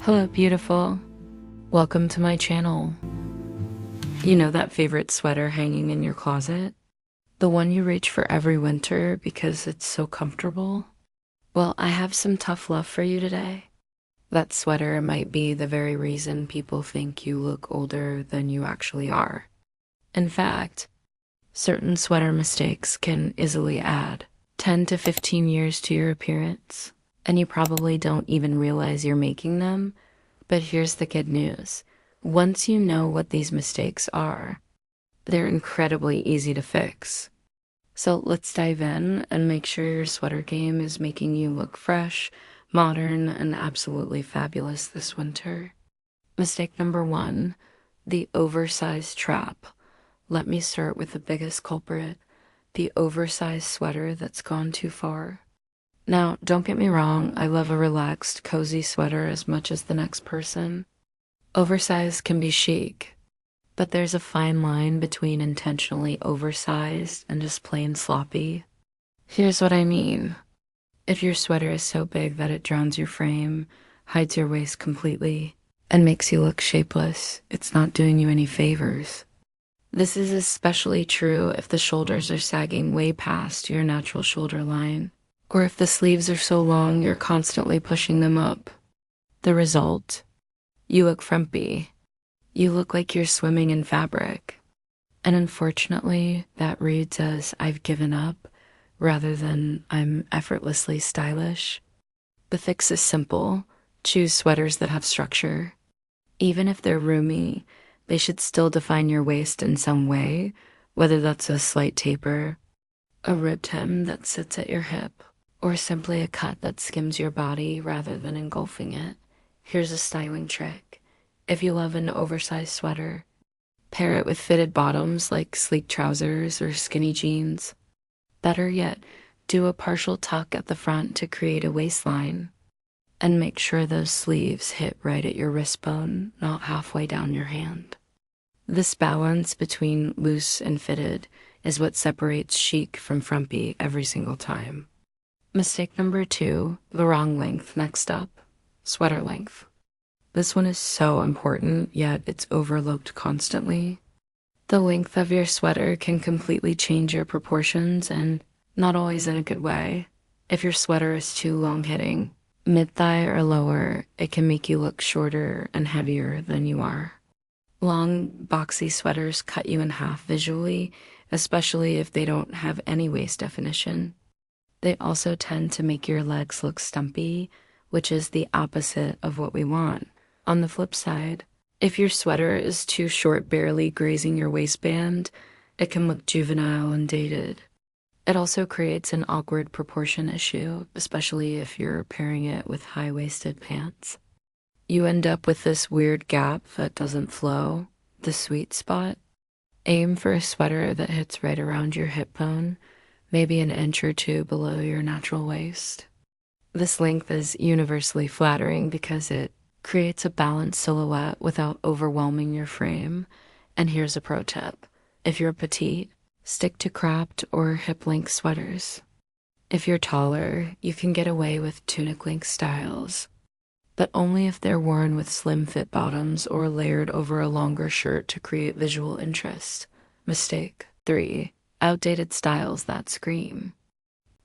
Hello, beautiful. Welcome to my channel. You know that favorite sweater hanging in your closet? The one you reach for every winter because it's so comfortable? Well, I have some tough love for you today. That sweater might be the very reason people think you look older than you actually are. In fact, certain sweater mistakes can easily add 10 to 15 years to your appearance, and you probably don't even realize you're making them. But here's the good news. Once you know what these mistakes are, they're incredibly easy to fix. So let's dive in and make sure your sweater game is making you look fresh, modern, and absolutely fabulous this winter. Mistake number 1, the oversized trap. Let me start with the biggest culprit, the oversized sweater that's gone too far. Now, don't get me wrong, I love a relaxed, cozy sweater as much as the next person. Oversized can be chic, but there's a fine line between intentionally oversized and just plain sloppy. Here's what I mean. If your sweater is so big that it drowns your frame, hides your waist completely, and makes you look shapeless, it's not doing you any favors. This is especially true if the shoulders are sagging way past your natural shoulder line, or if the sleeves are so long you're constantly pushing them up. The result? You look frumpy. You look like you're swimming in fabric. And unfortunately, that reads as I've given up rather than I'm effortlessly stylish. The fix is simple. Choose sweaters that have structure. Even if they're roomy, they should still define your waist in some way, whether that's a slight taper, a ribbed hem that sits at your hip, or simply a cut that skims your body rather than engulfing it. Here's a styling trick. If you love an oversized sweater, pair it with fitted bottoms like sleek trousers or skinny jeans. Better yet, do a partial tuck at the front to create a waistline. And make sure those sleeves hit right at your wrist bone, not halfway down your hand. This balance between loose and fitted is what separates chic from frumpy every single time. Mistake number 2, the wrong length. Next up, sweater length. This one is so important, yet it's overlooked constantly. The length of your sweater can completely change your proportions, and not always in a good way. If your sweater is too long-hitting, mid-thigh or lower, it can make you look shorter and heavier than you are. Long, boxy sweaters cut you in half visually, especially if they don't have any waist definition. They also tend to make your legs look stumpy, which is the opposite of what we want. On the flip side, if your sweater is too short, barely grazing your waistband, it can look juvenile and dated. It also creates an awkward proportion issue, especially if you're pairing it with high-waisted pants. You end up with this weird gap that doesn't flow, the sweet spot. Aim for a sweater that hits right around your hip bone, maybe an inch or two below your natural waist. This length is universally flattering because it creates a balanced silhouette without overwhelming your frame. And here's a pro tip. If you're petite, stick to cropped or hip-length sweaters. If you're taller, you can get away with tunic-length styles, but only if they're worn with slim-fit bottoms or layered over a longer shirt to create visual interest. Mistake 3. Outdated styles that scream.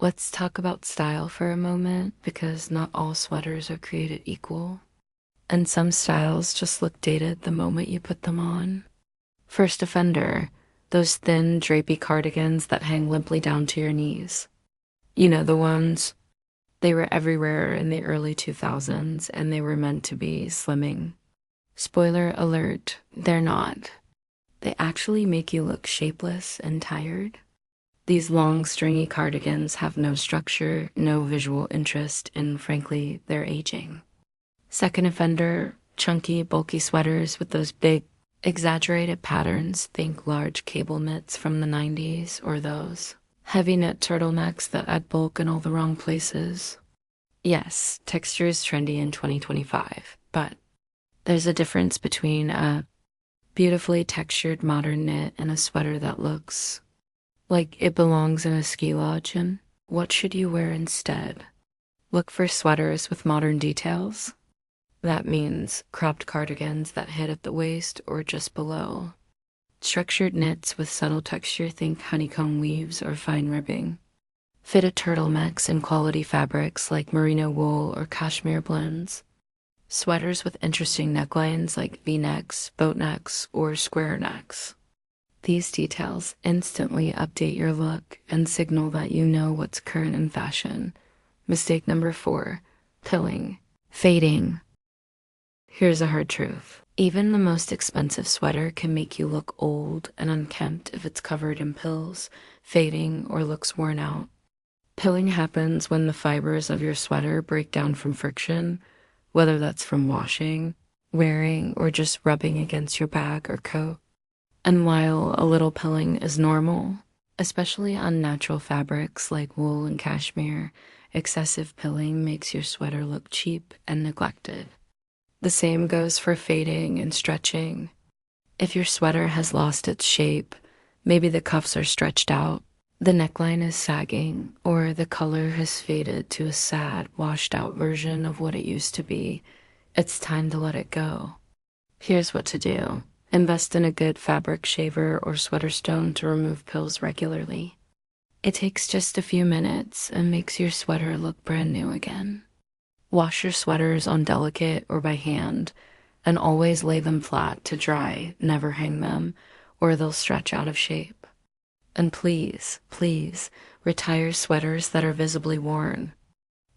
Let's talk about style for a moment, because not all sweaters are created equal, and some styles just look dated the moment you put them on. First offender, those thin, drapey cardigans that hang limply down to your knees. You know the ones. They were everywhere in the early 2000s, and they were meant to be slimming. Spoiler alert, they're not. They actually make you look shapeless and tired. These long, stringy cardigans have no structure, no visual interest, and frankly, they're aging. Second offender, chunky, bulky sweaters with those big, exaggerated patterns. Think large cable mitts from the 90s, or those heavy knit turtlenecks that add bulk in all the wrong places. Yes, texture is trendy in 2025, but there's a difference between a beautifully textured modern knit and a sweater that looks like it belongs in a ski lodge. And what should you wear instead? Look for sweaters with modern details. That means cropped cardigans that hit at the waist or just below. Structured knits with subtle texture, think honeycomb weaves or fine ribbing. Fitted turtlenecks in quality fabrics like merino wool or cashmere blends. Sweaters with interesting necklines like V-necks, boat necks, or square necks. These details instantly update your look and signal that you know what's current in fashion. Mistake number 4, pilling, fading. Here's a hard truth. Even the most expensive sweater can make you look old and unkempt if it's covered in pills, fading, or looks worn out. Pilling happens when the fibers of your sweater break down from friction, whether that's from washing, wearing, or just rubbing against your bag or coat. And while a little pilling is normal, especially on natural fabrics like wool and cashmere, excessive pilling makes your sweater look cheap and neglected. The same goes for fading and stretching. If your sweater has lost its shape, maybe the cuffs are stretched out, the neckline is sagging, or the color has faded to a sad, washed-out version of what it used to be, it's time to let it go. Here's what to do. Invest in a good fabric shaver or sweater stone to remove pills regularly. It takes just a few minutes and makes your sweater look brand new again. Wash your sweaters on delicate or by hand, and always lay them flat to dry, never hang them, or they'll stretch out of shape. And please, please, retire sweaters that are visibly worn.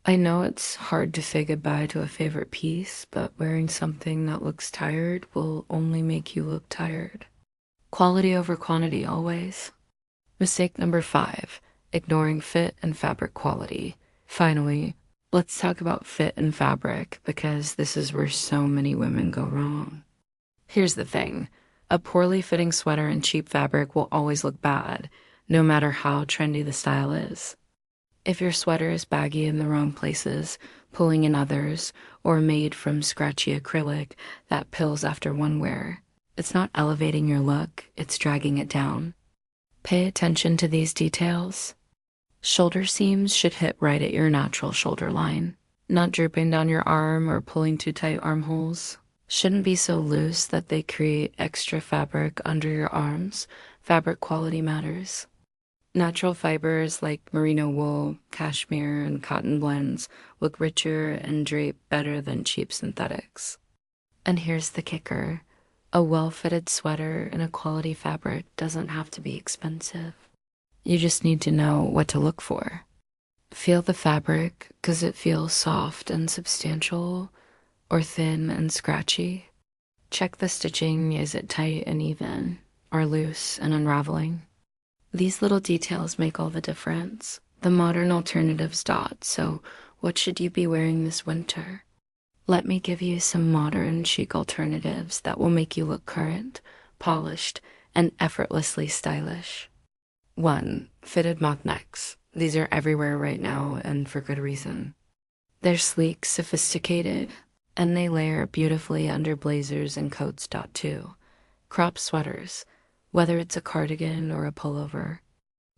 I know it's hard to say goodbye to a favorite piece, but wearing something that looks tired will only make you look tired. Quality over quantity always. Mistake number 5, ignoring fit and fabric quality. Finally, let's talk about fit and fabric because this is where so many women go wrong. Here's the thing. A poorly fitting sweater in cheap fabric will always look bad, no matter how trendy the style is. If your sweater is baggy in the wrong places, pulling in others, or made from scratchy acrylic that pills after one wear, it's not elevating your look, it's dragging it down. Pay attention to these details. Shoulder seams should hit right at your natural shoulder line, not drooping down your arm or pulling too tight armholes. Shouldn't be so loose that they create extra fabric under your arms. Fabric quality matters. Natural fibers like merino wool, cashmere, and cotton blends look richer and drape better than cheap synthetics. And here's the kicker. A well-fitted sweater in a quality fabric doesn't have to be expensive. You just need to know what to look for. Feel the fabric because it feels soft and substantial, or thin and scratchy. Check the stitching. Is it tight and even, or loose and unraveling? These little details make all the difference. The modern alternatives dot, so what should you be wearing this winter? Let me give you some modern chic alternatives that will make you look current, polished, and effortlessly stylish. 1. Fitted mock necks. These are everywhere right now, and for good reason. They're sleek, sophisticated, and they layer beautifully under blazers and coats. 2. Cropped sweaters, whether it's a cardigan or a pullover.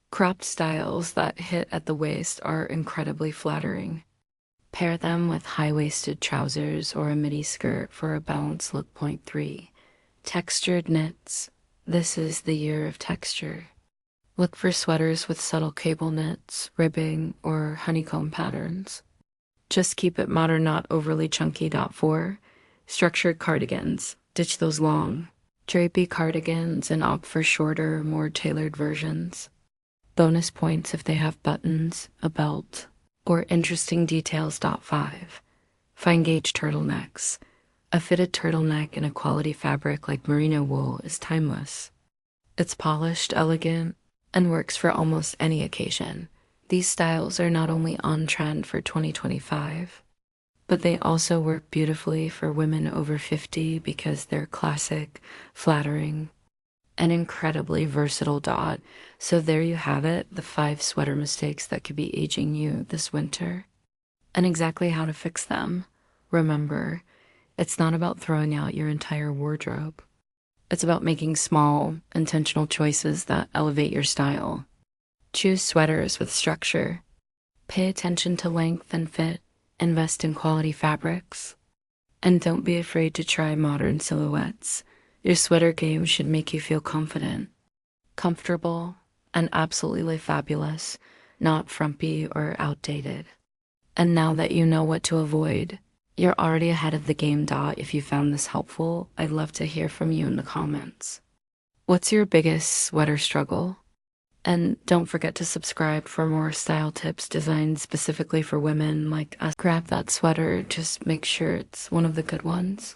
Cropped styles that hit at the waist are incredibly flattering. Pair them with high-waisted trousers or a midi skirt for a balanced look. 3. Textured knits. This is the year of texture. Look for sweaters with subtle cable knits, ribbing, or honeycomb patterns. Just keep it modern, not overly chunky. 4. Structured cardigans. Ditch those long, drapey cardigans and opt for shorter, more tailored versions. Bonus points if they have buttons, a belt, or interesting details. 5. Fine gauge turtlenecks. A fitted turtleneck in a quality fabric like merino wool is timeless. It's polished, elegant, and works for almost any occasion. These styles are not only on trend for 2025, but they also work beautifully for women over 50 because they're classic, flattering, and incredibly versatile. So there you have it, the 5 sweater mistakes that could be aging you this winter, and exactly how to fix them. Remember, it's not about throwing out your entire wardrobe. It's about making small, intentional choices that elevate your style. Choose sweaters with structure. Pay attention to length and fit. Invest in quality fabrics. And don't be afraid to try modern silhouettes. Your sweater game should make you feel confident, comfortable, and absolutely fabulous, not frumpy or outdated. And now that you know what to avoid, you're already ahead of the game. If you found this helpful, I'd love to hear from you in the comments. What's your biggest sweater struggle? And don't forget to subscribe for more style tips designed specifically for women like us. Grab that sweater, just make sure it's one of the good ones.